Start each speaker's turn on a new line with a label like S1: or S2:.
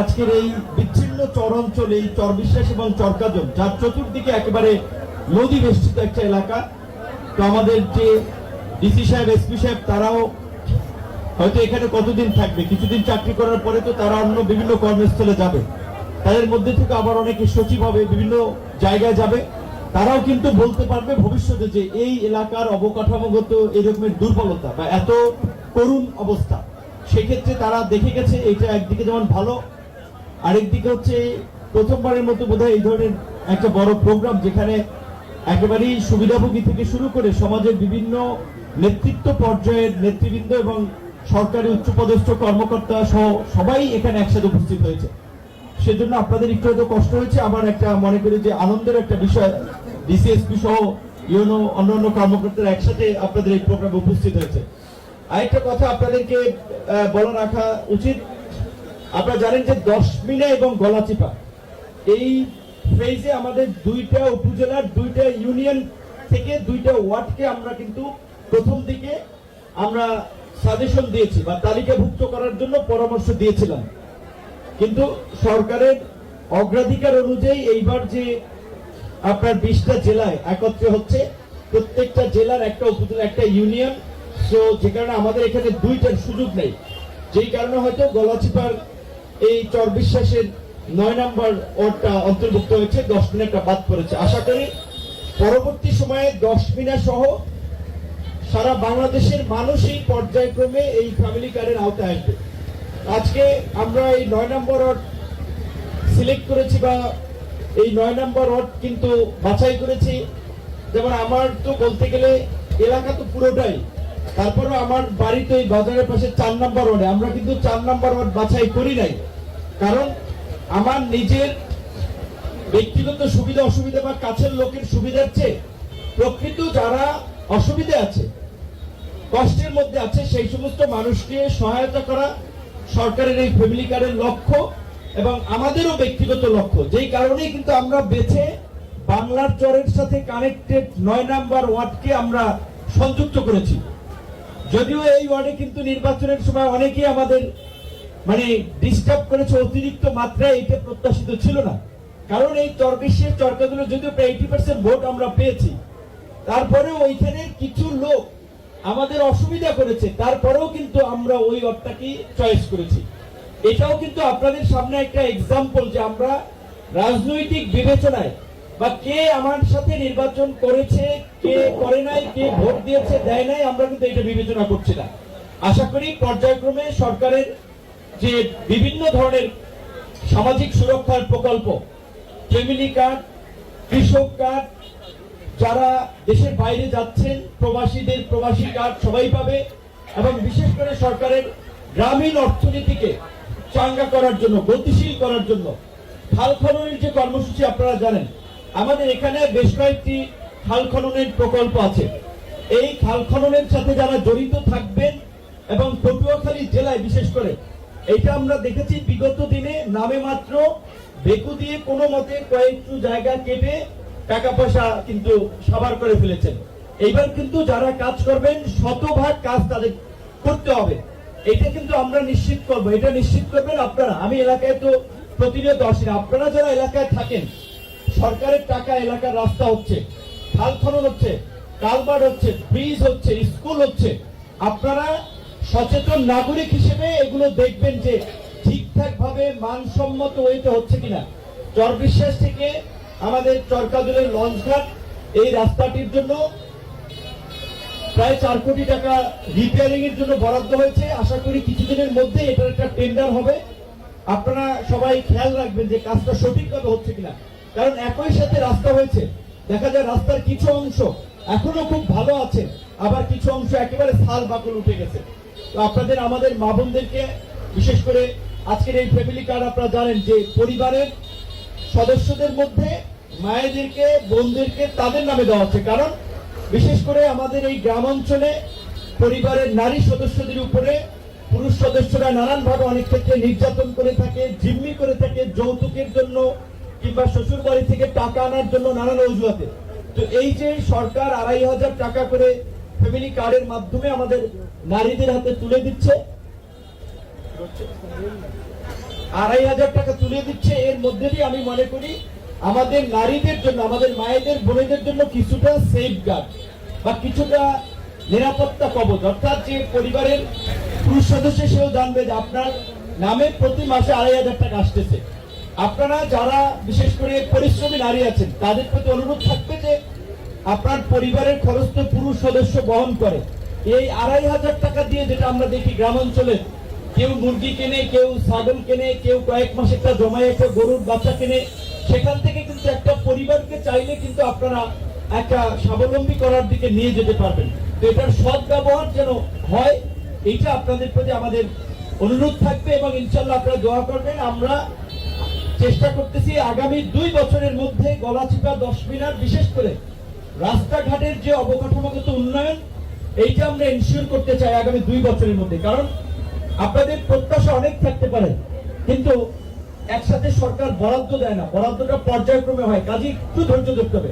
S1: আজকের এই বিচ্ছিন্ন চর অঞ্চল, এই চরবিশ্বাস এবং চরকাজল, যার চতুর্দিকে একেবারে নদী বেষ্টিত একটা এলাকা। তো আমাদের যে ডিসি সাহেব, এসপি সাহেব, তারাও হয়তো এখানে কতদিন থাকবে, কিছুদিন চাকরি করার পরে তো তারা অন্য বিভিন্ন কর্মস্থলে যাবে। তাদের মধ্যে থেকে আবার অনেকে সচিব হবে, বিভিন্ন জায়গায় যাবে। তারাও কিন্তু বলতে পারবে ভবিষ্যতে যে এই এলাকার অবকাঠামোগত এরকমের দুর্বলতা বা এত করুণ অবস্থা। সেক্ষেত্রে তারা দেখে গেছে এটা একদিকে যেমন ভালো, আরেকদিকে হচ্ছে প্রথমবারের মতো বোধহয় এই ধরনের একটা বড় প্রোগ্রাম, যেখানে একেবারেই সুবিধাভোগী থেকে শুরু করে সমাজের বিভিন্ন নেতৃত্ব পর্যায়ের নেতৃবৃন্দ এবং সরকারি উচ্চপদস্থ কর্মকর্তা সহ সবাই এখানে একসাথে উপস্থিত হয়েছে। সেজন্য আপনাদের একটু হয়তো কষ্ট হয়েছে। আমার একটা মনে করি যে আনন্দের একটা বিষয়, ডিসিএসপি সহ ইউনো অন্যান্য কর্মকর্তারা একসাথে আপনাদের এই প্রোগ্রামে উপস্থিত হয়েছে। আরেকটা কথা আপনাদেরকে বলা রাখা উচিত, আপনারা জানেন যে 10 মিনা এবং গলাচিপা এই ফেজে আমাদের দুইটা উপজেলার দুইটা ইউনিয়ন থেকে দুইটা ওয়ার্ডকে আমরা কিন্তু প্রথম দিকে আমরা সাজেশন দিয়েছি বা তালিকাভুক্ত করার জন্য পরামর্শ দিয়েছিলাম। কিন্তু সরকারের অগ্রাধিকার অনুযায়ী এইবার যে আপনার 20টা জেলায় একত্রে হচ্ছে, প্রত্যেকটা জেলার একটা উপজেলা একটা ইউনিয়ন, সো যে কারণে আমাদের এখানে দুইটার সুযোগ নেই। যেই কারণে হয়তো গলাচিপার এই চরবিশ্বাসের 9 নম্বর ওয়ার্ডটা অন্তর্ভুক্ত হয়েছে, 10 মিনাটা বাদ পড়েছে। আশা করি পরবর্তী সময়ে 10 মিনা সহ সারা বাংলাদেশের মানুষই পর্যায়ক্রমে এই ফ্যামিলি কার্ডের আওতায় আসবে। আজকে আমরা এই 9 নম্বর ওয়ার্ড সিলেক্ট করেছি বা এই 9 নম্বর ওয়ার্ড কিন্তু বাছাই করেছি। যেমন আমার তো বলতে গেলে এলাকা তো পুরোটাই, তারপরেও আমার বাড়ি তো এই বাজারের পাশে 4 নম্বর ওয়ার্ডে। আমরা কিন্তু 4 নম্বর ওয়ার্ড বাছাই করি নাই, কারণ আমার নিজের ব্যক্তিগত সুবিধা অসুবিধা বা কাছের লোকের সুবিধার চেয়ে প্রকৃত যারা অসুবিধা আছে, কষ্টের মধ্যে আছে, সেই সমস্ত মানুষকে সহায়তা করা সরকারের এই ফ্যামিলি কার্ডের লক্ষ্য এবং আমাদেরও ব্যক্তিগত লক্ষ্য। যেই কারণেই কিন্তু আমরা বেছে বাংলার চরের সাথে কানেক্টেড 9 নম্বর ওয়ার্ডকে আমরা সংযুক্ত করেছি। যদিও এই ওয়ার্ডে কিন্তু নির্বাচনের সময় অনেকেই আমাদের মানে ডিস্টার্ব করেছে অতিরিক্ত মাত্রায়, এটা প্রত্যাশিত ছিল না। কারণ এই চরবিশ্বাস চরকাজলে যদিও 80% ভোট আমরা পেয়েছি, তারপরেও ওইখানে কিছু লোক আমাদের অসুবিধা করেছে, তারপরেও কিন্তু আমরা ওই ওয়ার্ডটাকে চয়েস করেছি। এটাও কিন্তু আপনাদের সামনে একটা এক্সাম্পল যে আমরা রাজনৈতিক বিবেচনায় বা কে আমার সাথে নির্বাচন করেছে, কে করে নাই, কে ভোট দিয়েছে দেয় নাই, আমরা কিন্তু এটা বিবেচনা করছি না। আশা করি পর্যায়ক্রমে সরকারের যে বিভিন্ন ধরনের সামাজিক সুরক্ষার প্রকল্প, ফ্যামিলি কার্ড, কৃষক কার্ড, যারা দেশের বাইরে যাচ্ছেন প্রবাসীদের প্রবাসী কার্ড সবাই পাবে, এবং বিশেষ করে সরকারের গ্রামীণ অর্থনীতিকে চাঙ্গা করার জন্য, গতিশীল করার জন্য খাল খননের যে কর্মসূচি আপনারা জানেন, আমাদের এখানে বেশ কয়েকটি খাল খননের প্রকল্প আছে। এই খাল খননের সাথে যারা জড়িত থাকবেন এবং পটুয়াখালী জেলায় বিশেষ করে এটা আমরা দেখেছি বিগত দিনে নামে মাত্র বেকু দিয়ে কোনো মতে কয়েকটু জায়গা কেটে টাকা পয়সা কিন্তু সাবার করে ফেলেছেন। এইবার কিন্তু যারা কাজ করবেন শতভাগ কাজ তাদের করতে হবে, এটা কিন্তু আমরা নিশ্চিত করব। এটা নিশ্চিত করবেন আপনারা। আমি এলাকায় তো প্রতিনিয়ত আসি না, আপনারা যারা এলাকায় থাকেন, সরকারের টাকা এলাকার রাস্তা হচ্ছে, খাল খনন হচ্ছে, কালভার্ট হচ্ছে, ব্রিজ হচ্ছে, স্কুল হচ্ছে, আপনারা সচেতন নাগরিক হিসেবে এগুলো দেখবেন যে ঠিকঠাক ভাবে মানসম্মত ওয়েতে হচ্ছে কিনা। চরবিশ্বাস থেকে আমাদের চরকাজলের লঞ্চঘাট এই রাস্তাটির জন্য প্রায় 4 কোটি টাকা রিপেয়ারিং এর জন্য বরাদ্দ হয়েছে। আশা করি কিছুদিনের মধ্যে এটার একটা টেন্ডার হবে। আপনারা সবাই খেয়াল রাখবেন যে কাজটা সঠিকভাবে হচ্ছে কিনা, কারণ একই সাথে রাস্তা হয়েছে, দেখা যায় রাস্তার কিছু অংশ এখনো খুব ভালো আছে, আবার কিছু অংশ একেবারে ছাল বাকল উঠে গেছে। তো আপনাদের আমাদের মা বোনদেরকে বিশেষ করে আজকের এই ফ্যামিলি কার্ড আপনারা জানেন যে পরিবারের সদস্যদের মধ্যে মায়েদেরকে, বোনদেরকে তাদের নামে দেওয়া হচ্ছে, কারণ বিশেষ করে আমাদের এই গ্রাম অঞ্চলে পরিবারের নারী সদস্যদের উপরে পুরুষ সদস্যরা নানানভাবে অনেক ক্ষেত্রে নির্যাতন করে থাকে, জিম্মি করে থাকে, যৌতুকের জন্য কিংবা শ্বশুর বাড়ি থেকে টাকা আনার জন্য নানান অজুহাতে। তো এই যে সরকার 2,500 টাকা করে ফ্যামিলি কার্ডের মাধ্যমে আমাদের নারীদের হাতে তুলে দিচ্ছে, 2,500 টাকা তুলে দিচ্ছে। এর মধ্যে দিয়ে আমি মনে করি আমাদের নারীদের জন্য, আমাদের মায়েদের বোনেদের জন্য কিছুটা সেফ গার্ড বা কিছুটা নিরাপত্তা কবচ, অর্থাৎ যে পরিবারের পুরুষ সদস্য সেও জানবে যে আপনার নামে প্রতি মাসে 2,500 টাকা আসতেছে। আপনারা যারা বিশেষ করে পরিশ্রমী নারী আছেন তাদের প্রতি অনুরোধ থাকবে যে আপনার পরিবারের খরচ তো পুরুষ সদস্য বহন করে। এই 2,500 টাকা দিয়ে, যেটা আমরা দেখি গ্রামাঞ্চলে কেউ মুরগি কেনে, কেউ ছাগল কেনে, কেউ কয়েক মাসে একটা জমায় একটা গরুর বাচ্চা কেনে, সেখান থেকে কিন্তু একটা পরিবারকে চাইলে কিন্তু আপনারা একটা স্বাবলম্বী করার দিকে নিয়ে যেতে পারবেন। তো এটার সৎ ব্যবহার যেন হয়, এইটা আপনাদের প্রতি আমাদের অনুরোধ থাকবে এবং ইনশাল্লাহ আপনারা দোয়া করবেন। আমরা চেষ্টা করতেছি আগামী 2 বছরের মধ্যে গলাচিপা 10 মিনার বিশেষ করে রাস্তাঘাটের যে অবকাঠামোগত উন্নয়ন, এইটা আমরা এনশিওর করতে চাই আগামী 2 বছরের মধ্যে। কারণ আপনাদের প্রত্যাশা অনেক থাকতে পারে, কিন্তু একসাথে সরকার বরাদ্দ দেয় না, বরাদ্দটা পর্যায়ক্রমে হয়, কাজে একটু ধৈর্য ধরতে হবে।